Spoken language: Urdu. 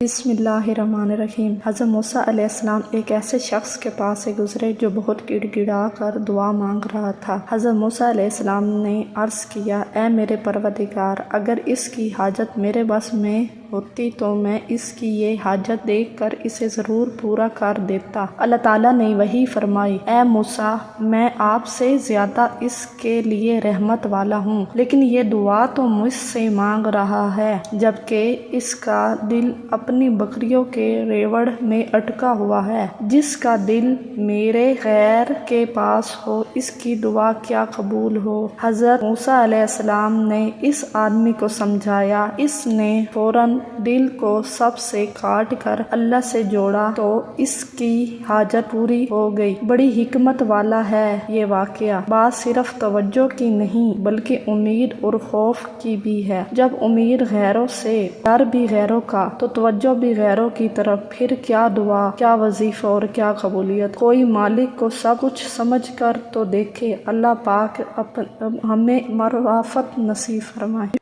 بسم اللہ الرحمن الرحیم۔ حضرت موسیٰ علیہ السلام ایک ایسے شخص کے پاس سے گزرے جو بہت گڑ گڑا کر دعا مانگ رہا تھا۔ حضرت موسیٰ علیہ السلام نے عرض کیا، اے میرے پروردگار، اگر اس کی حاجت میرے بس میں ہوتی تو میں اس کی یہ حاجت دیکھ کر اسے ضرور پورا کر دیتا۔ اللہ تعالیٰ نے وحی فرمائی، اے موسیٰ، میں آپ سے زیادہ اس کے لیے رحمت والا ہوں، لیکن یہ دعا تو مجھ سے مانگ رہا ہے جبکہ اس کا دل اپنی بکریوں کے ریوڑ میں اٹکا ہوا ہے۔ جس کا دل میرے غیر کے پاس ہو، اس کی دعا کیا قبول ہو۔ حضرت موسیٰ علیہ السلام نے اس آدمی کو سمجھایا، اس نے فوراً دل کو سب سے کاٹ کر اللہ سے جوڑا تو اس کی حاجت پوری ہو گئی۔ بڑی حکمت والا ہے یہ واقعہ۔ بات صرف توجہ کی نہیں بلکہ امید اور خوف کی بھی ہے۔ جب امید غیروں سے، ڈر بھی غیروں کا، تو توجہ بھی غیروں کی طرف، پھر کیا دعا، کیا وظیفہ اور کیا قبولیت۔ کوئی مالک کو سب کچھ سمجھ کر تو دیکھے۔ اللہ پاک ہمیں معرفت نصیب فرمائے۔